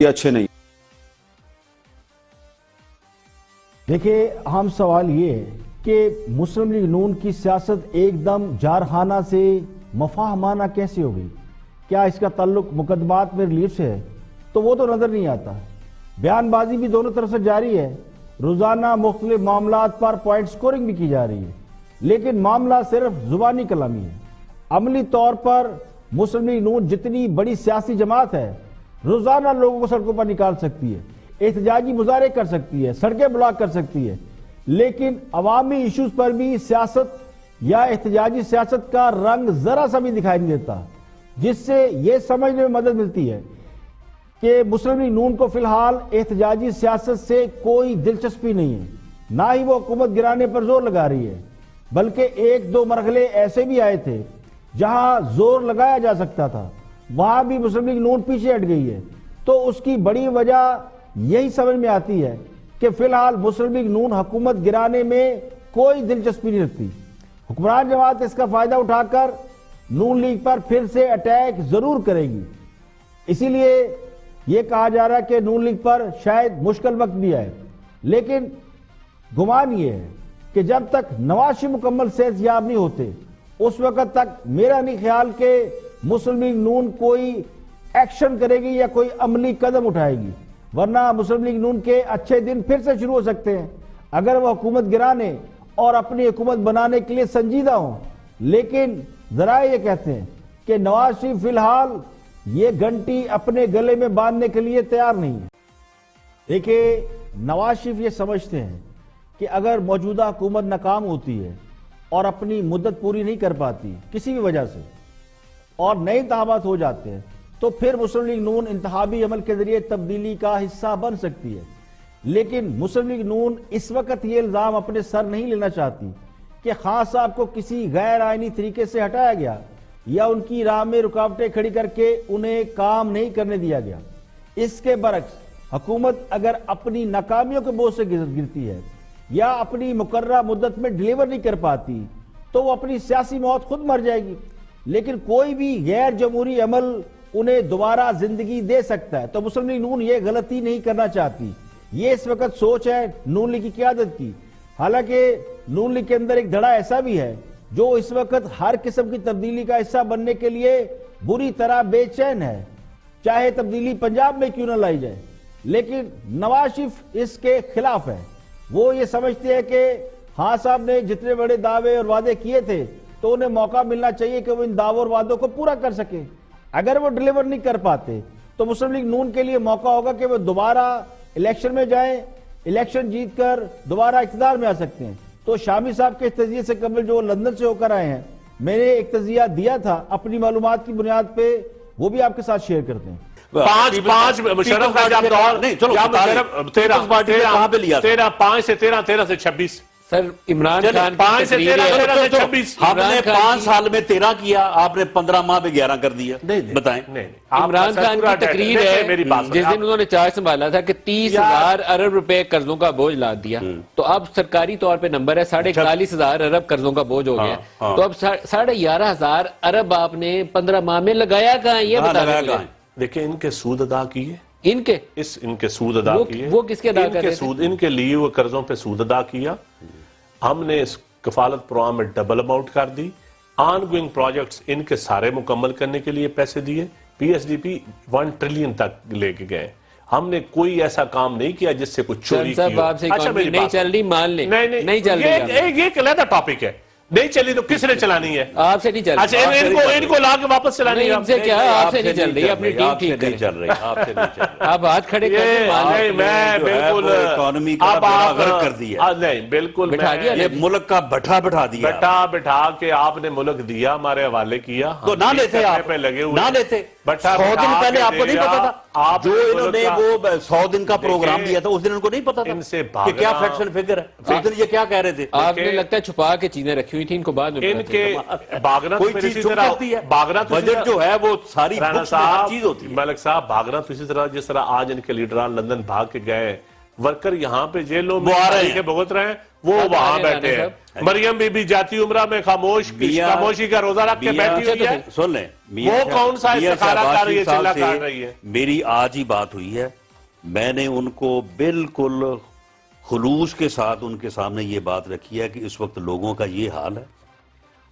یہ اچھے نہیں. دیکھیں اہم سوال یہ ہے کہ مسلم لیگ نون کی سیاست ایک دم جارحانہ سے مفاہمانہ کیسے ہو گئی؟ کیا اس کا تعلق مقدمات میں ریلیف سے ہے؟ تو وہ تو نظر نہیں آتا. بیان بازی بھی دونوں طرف سے جاری ہے، روزانہ مختلف معاملات پر پوائنٹ سکورنگ بھی کی جا رہی ہے، لیکن معاملہ صرف زبانی کلامی ہے. عملی طور پر مسلم لیگ نون جتنی بڑی سیاسی جماعت ہے، روزانہ لوگوں کو سڑکوں پر نکال سکتی ہے، احتجاجی مظاہرے کر سکتی ہے، سڑکیں بلاک کر سکتی ہے، لیکن عوامی ایشوز پر بھی سیاست یا احتجاجی سیاست کا رنگ ذرا سا بھی دکھائی نہیں دیتا، جس سے یہ سمجھنے میں مدد ملتی ہے کہ مسلم لیگ نون کو فی الحال احتجاجی سیاست سے کوئی دلچسپی نہیں ہے، نہ ہی وہ حکومت گرانے پر زور لگا رہی ہے، بلکہ ایک دو مرحلے ایسے بھی آئے تھے جہاں زور لگایا جا سکتا تھا، وہاں بھی مسلم لیگ نون پیچھے ہٹ گئی ہے. تو اس کی بڑی وجہ یہی سمجھ میں آتی ہے کہ فی الحال مسلم لیگ نون حکومت گرانے میں کوئی دلچسپی نہیں رکھتی. حکمران جماعت اس کا فائدہ اٹھا کر نون لیگ پر پھر سے اٹیک ضرور کرے گی. اسی لیے یہ کہا جا رہا ہے کہ نون لیگ پر شاید مشکل وقت بھی آئے، لیکن گمان یہ ہے کہ جب تک نواز شریف مکمل صحت یاب نہیں ہوتے اس وقت تک میرا نہیں خیال کہ مسلم لیگ نون کوئی ایکشن کرے گی یا کوئی عملی قدم اٹھائے گی، ورنہ مسلم لیگ نون کے اچھے دن پھر سے شروع ہو سکتے ہیں اگر وہ حکومت گرانے اور اپنی حکومت بنانے کے لیے سنجیدہ ہوں. لیکن ذرائع یہ کہتے ہیں کہ نواز شریف فی الحال یہ گھنٹی اپنے گلے میں باندھنے کے لیے تیار نہیں ہے. دیکھیں نواز شریف یہ سمجھتے ہیں کہ اگر موجودہ حکومت ناکام ہوتی ہے اور اپنی مدت پوری نہیں کر پاتی کسی بھی وجہ سے اور نئے انتخابات ہو جاتے ہیں تو پھر مسلم لیگ نون انتخابی عمل کے ذریعے تبدیلی کا حصہ بن سکتی ہے. لیکن مسلم لیگ نون اس وقت یہ الزام اپنے سر نہیں لینا چاہتی کہ خان صاحب کو کسی غیر آئینی طریقے سے ہٹایا گیا یا ان کی راہ میں رکاوٹیں کھڑی کر کے انہیں کام نہیں کرنے دیا گیا. اس کے برعکس حکومت اگر اپنی ناکامیوں کے بوجھ سے گرتی ہے یا اپنی مقررہ مدت میں ڈیلیور نہیں کر پاتی تو وہ اپنی سیاسی موت خود مر جائے گی، لیکن کوئی بھی غیر جمہوری عمل انہیں دوبارہ زندگی دے سکتا ہے. تو مسلم لیگ نون یہ غلطی نہیں کرنا چاہتی. یہ اس وقت سوچ ہے نون لیگ کی قیادت کی. حالانکہ نون لیگ کے اندر ایک دھڑا ایسا بھی ہے جو اس وقت ہر قسم کی تبدیلی کا حصہ بننے کے لیے بری طرح بے چین ہے، چاہے تبدیلی پنجاب میں کیوں نہ لائی جائے. لیکن نواز شریف اس کے خلاف ہے. وہ یہ سمجھتے ہیں کہ ہاں صاحب نے جتنے بڑے دعوے اور وعدے کیے تھے تو انہیں موقع ملنا چاہیے کہ وہ ان دعووں اور وعدوں کو پورا کر سکیں. اگر وہ ڈیلیور نہیں کر پاتے تو مسلم لیگ نون کے لیے موقع ہوگا کہ وہ دوبارہ الیکشن میں جائیں، الیکشن جیت کر دوبارہ اقتدار میں آ سکتے ہیں. تو شامی صاحب کے تجزیے سے قبل جو لندن سے ہو کر آئے ہیں، میں نے ایک تجزیہ دیا تھا اپنی معلومات کی بنیاد پہ، وہ بھی آپ کے ساتھ شیئر کرتے ہیں. پانچ مشرف کا جب دور نہیں چلو تیرہ 5 سے 13 سے 26 سر عمران خان 5 سے 13 سے 26 ہم نے 5 سال میں 13 کیا، آپ نے 15 ماہ میں 11 کر دیا. بتائیں. عمران خان کی تقریر ہے جس دن انہوں نے چارج سنبھالا تھا کہ 30,000 ارب روپے قرضوں کا بوجھ لاد دیا. تو اب سرکاری طور پہ نمبر ہے 41,500 ارب قرضوں کا بوجھ ہو گیا. تو اب 11,500 ارب آپ نے 15 ماہ میں لگایا کہاں؟ یہ بتا. دیکھیں ان کے سود ادا کیے، ان کے سود ادا کیے، وہ کس کے ادا کر رہے تھے؟ ان کے لیے وہ قرضوں پہ سود ادا کیا. ہم نے اس کفالت پروگرام میں ڈبل اماؤنٹ کر دی. آن گوئنگ پروجیکٹس ان کے سارے مکمل کرنے کے لیے پیسے دیے. P S D P 1 trillion تک لے کے گئے. ہم نے کوئی ایسا کام نہیں کیا جس سے کچھ چوری کی ہو. اچھا نہیں چل رہی، مان لیں نہیں چل رہی. یہ ایک علیحدہ ٹاپک ہے. نہیں چلی تو کس نے چلانی ہے؟ آپ سے نہیں چل رہی. اچھا ان کو لا کے واپس چلانی ہے. ان سے کیا آپ سے نہیں چل رہی، اپنی ٹیم ٹھیک کریں. چل رہی آپ سے نہیں چل رہی. آپ ہاتھ کھڑے کریں. میں بالکل اکانومی کا بیڑا غرق کر دیا. نہیں بالکل یہ ملک کا بٹھا دیا. بٹھا کے آپ نے ملک دیا، ہمارے حوالے کیا تو نہ لیتے آپ، نہ لیتے. 100 دن پہلے آپ کو نہیں پتا تھا جو انہوں نے وہ 100 دن کا پروگرام دیا تھا، اس دن ان کو نہیں پتا تھا کہ کیا فیکٹس اینڈ فگر ہے. اس دن یہ کیا کہہ رہے تھے؟ آپ نے لگتا ہے چھپا کے چیزیں رکھی ہوئی تھی ان کو بعد میں. ان کے بھاگنا کوئی چیز چھپ سکتی ہے. بجٹ جو ہے وہ ساری چیز ہوتی ہے. ملک صاحب بھاگنا تو اسی طرح جس طرح آج ان کے لیڈران لندن بھاگ کے گئے ورکر یہاں پہ جیلوں میں کے بھگت رہے ہیں، وہ وہاں بیٹھے ہیں. مریم بی بی جاتی عمرہ میں خاموشی کا روزہ رکھ کے بیٹھی ہوئی ہے. سن لیں، وہ کون سا استخارہ کر رہی ہے، چلا کر رہی ہے. میری آج ہی بات ہوئی ہے، میں نے ان کو بالکل خلوص کے ساتھ ان کے سامنے یہ بات رکھی ہے کہ اس وقت لوگوں کا یہ حال ہے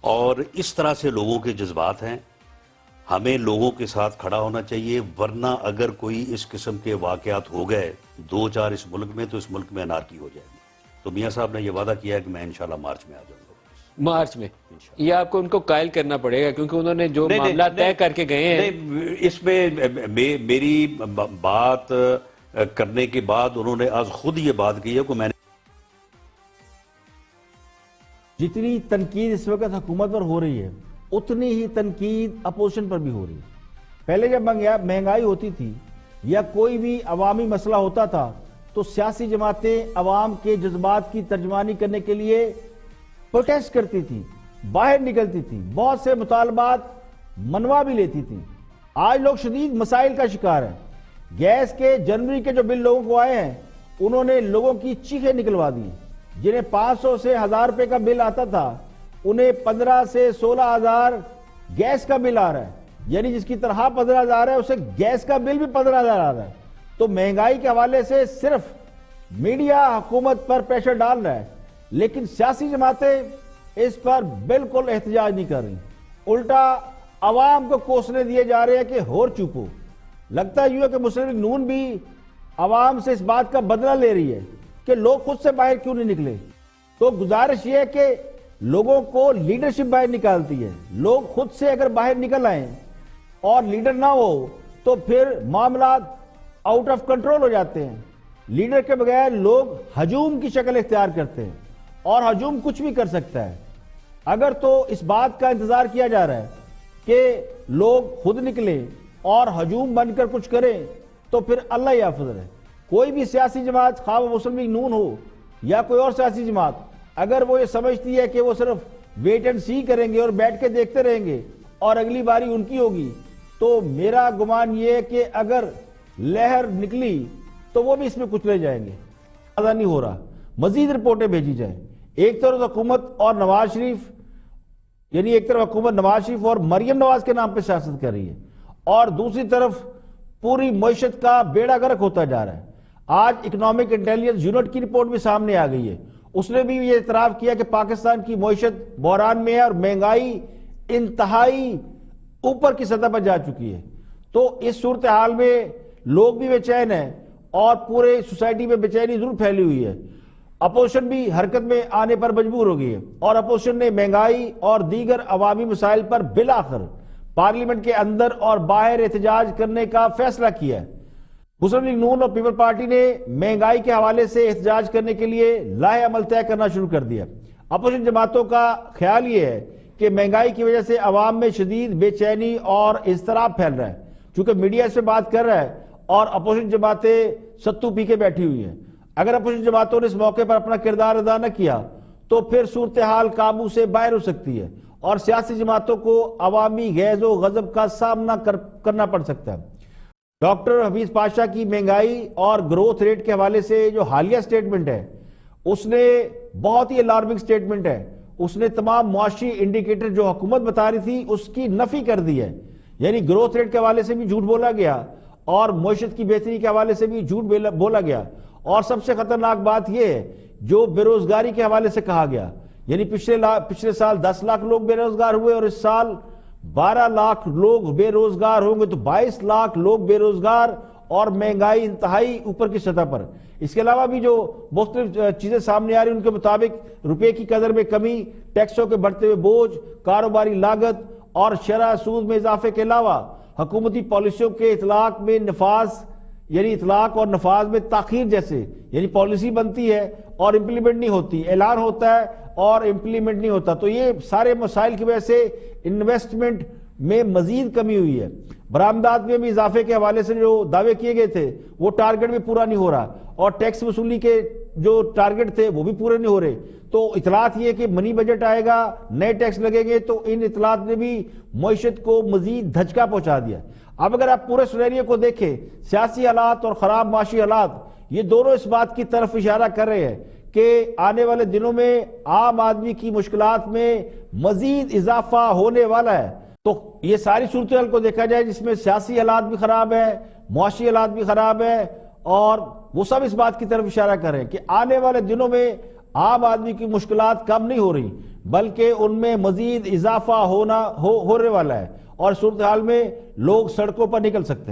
اور اس طرح سے لوگوں کے جذبات ہیں. ہمیں لوگوں کے ساتھ کھڑا ہونا چاہیے، ورنہ اگر کوئی اس قسم کے واقعات ہو گئے 2-4 اس ملک میں تو اس ملک میں انارکی ہو جائے گی. تو میاں صاحب نے یہ وعدہ کیا ہے کہ میں انشاءاللہ مارچ میں آ جاؤں گا. مارچ میں یہ آپ کو ان کو قائل کرنا پڑے گا، کیونکہ انہوں نے جو معاملہ طے کر کے گئے ہیں. اس میں میری بات کرنے کے بعد انہوں نے آج خود یہ بات کی ہے کہ میں نے جتنی تنقید اس وقت حکومت پر ہو رہی ہے اتنی ہی تنقید اپوزیشن پر بھی ہو رہی ہے. پہلے جب مہنگائی ہوتی تھی یا کوئی بھی عوامی مسئلہ ہوتا تھا تو سیاسی جماعتیں عوام کے جذبات کی ترجمانی کرنے کے لیے پروٹیسٹ کرتی تھی، باہر نکلتی تھی، بہت سے مطالبات منوا بھی لیتی تھی. آج لوگ شدید مسائل کا شکار ہیں. گیس کے جنوری کے جو بل لوگوں کو آئے ہیں انہوں نے لوگوں کی چیخیں نکلوا دی. جنہیں 500 سے 1000 روپے کا بل آتا تھا انہیں 15 سے 16,000 گیس کا بل آ رہا ہے. یعنی جس کی تنخواہ 15,000 ہے اسے گیس کا بل بھی 15,000 آ رہا ہے. تو مہنگائی کے حوالے سے صرف میڈیا حکومت پر پریشر ڈال رہا ہے، لیکن سیاسی جماعتیں اس پر بالکل احتجاج نہیں کر رہی. الٹا عوام کو کوسنے دیے جا رہے ہیں کہ ہور چوپو. لگتا یوں ہے کہ مسلم لیگ نون بھی عوام سے اس بات کا بدلہ لے رہی ہے کہ لوگ خود سے باہر کیوں نہیں نکلے. تو گزارش یہ ہے کہ لوگوں کو لیڈرشپ باہر نکالتی ہے. لوگ خود سے اگر باہر نکل آئیں اور لیڈر نہ ہو تو پھر معاملات آؤٹ آف کنٹرول ہو جاتے ہیں. لیڈر کے بغیر لوگ ہجوم کی شکل اختیار کرتے ہیں اور ہجوم کچھ بھی کر سکتا ہے. اگر تو اس بات کا انتظار کیا جا رہا ہے کہ لوگ خود نکلیں اور ہجوم بن کر کچھ کریں تو پھر اللہ حافظ ہے. کوئی بھی سیاسی جماعت، خواہ وہ مسلم لیگ نون ہو یا کوئی اور سیاسی جماعت، اگر وہ یہ سمجھتی ہے کہ وہ صرف ویٹ اینڈ سی کریں گے اور بیٹھ کے دیکھتے رہیں گے اور اگلی باری ان کی ہوگی، تو میرا گمان یہ ہے کہ اگر لہر نکلی تو وہ بھی اس میں کچلے جائیں گے. ایسا نہیں ہو رہا. مزید رپورٹیں بھیجی جائیں. ایک طرف حکومت اور نواز شریف، یعنی ایک طرف حکومت نواز شریف اور مریم نواز کے نام پہ سیاست کر رہی ہے اور دوسری طرف پوری معیشت کا بیڑا غرق ہوتا جا رہا ہے. آج اکنامک انٹیلیجنس یونٹ کی رپورٹ بھی سامنے آ گئی ہے. اس نے بھی یہ اعتراف کیا کہ پاکستان کی معیشت بحران میں ہے اور مہنگائی انتہائی اوپر کی سطح پر جا چکی ہے. تو اس صورتحال میں لوگ بھی بے چین ہیں اور پورے سوسائٹی میں بے چینی ضرور پھیلی ہوئی ہے. اپوزیشن بھی حرکت میں آنے پر مجبور ہو گئی ہے اور اپوزیشن نے مہنگائی اور دیگر عوامی مسائل پر بالآخر پارلیمنٹ کے اندر اور باہر احتجاج کرنے کا فیصلہ کیا ہے. مسلم لیگ نون اور پیپل پارٹی نے مہنگائی کے حوالے سے احتجاج کرنے کے لیے لائحہ عمل طے کرنا شروع کر دیا. اپوزیشن جماعتوں کا خیال یہ ہے کہ مہنگائی کی وجہ سے عوام میں شدید بے چینی اور اضطراب پھیل رہا ہے. چونکہ میڈیا اس پہ بات کر رہا ہے اور اپوزیشن جماعتیں ستو پی کے بیٹھی ہوئی ہیں. اگر اپوزیشن جماعتوں نے اس موقع پر اپنا کردار ادا نہ کیا تو پھر صورتحال قابو سے باہر ہو سکتی ہے اور سیاسی جماعتوں کو عوامی غیظ و غضب کا سامنا کرنا پڑ سکتا ہے. ڈاکٹر حفیظ پاشا کی مہنگائی اور گروتھ ریٹ کے حوالے سے جو حالیہ سٹیٹمنٹ ہے اس نے بہت ہی الارمنگ سٹیٹمنٹ ہے. اس نے تمام معاشی انڈیکیٹر جو حکومت بتا رہی تھی اس کی نفی کر دی ہے. یعنی گروتھ ریٹ کے حوالے سے بھی جھوٹ بولا گیا اور معیشت کی بہتری کے حوالے سے بھی جھوٹ بولا گیا. اور سب سے خطرناک بات یہ ہے جو بے روزگاری کے حوالے سے کہا گیا. یعنی پچھلے سال 10 لاکھ لوگ بے روزگار ہوئے اور اس سال 12 لاکھ لوگ بے روزگار ہوں گے، تو 22 لاکھ لوگ بے روزگار اور مہنگائی انتہائی اوپر کی سطح پر. اس کے علاوہ بھی جو مختلف چیزیں سامنے آ رہی ہیں ان کے مطابق روپے کی قدر میں کمی، ٹیکسوں کے بڑھتے ہوئے بوجھ، کاروباری لاگت اور شرح سود میں اضافے کے علاوہ حکومتی پالیسیوں کے اطلاق میں نفاذ، یعنی اطلاق اور نفاذ میں تاخیر جیسے، یعنی پالیسی بنتی ہے اور امپلیمنٹ نہیں ہوتی، اعلان ہوتا ہے اور امپلیمنٹ نہیں ہوتا. تو یہ سارے مسائل کی وجہ سے انویسٹمنٹ میں مزید کمی ہوئی ہے. برآمدات میں بھی اضافے کے حوالے سے جو دعوے کیے گئے تھے وہ ٹارگٹ بھی پورا نہیں ہو رہا اور ٹیکس وصولی کے جو ٹارگٹ تھے وہ بھی پورے نہیں ہو رہے. تو اطلاعات یہ کہ منی بجٹ آئے گا، نئے ٹیکس لگیں گے، تو ان اطلاعات نے بھی معیشت کو مزید دھچکا پہنچا دیا. اب اگر آپ پورے سینیریو کو دیکھیں، سیاسی حالات اور خراب معاشی حالات یہ دونوں اس بات کی طرف اشارہ کر رہے ہیں کہ آنے والے دنوں میں عام آدمی کی مشکلات میں مزید اضافہ ہونے والا ہے۔ تو یہ ساری صورتحال کو دیکھا جائے جس میں سیاسی حالات بھی خراب ہے، معاشی حالات بھی خراب ہے، اور وہ سب اس بات کی طرف اشارہ کر رہے ہیں کہ آنے والے دنوں میں عام آدمی کی مشکلات کم نہیں ہو رہی بلکہ ان میں مزید اضافہ ہونے والا ہے، اور صورتحال میں لوگ سڑکوں پر نکل سکتے ہیں۔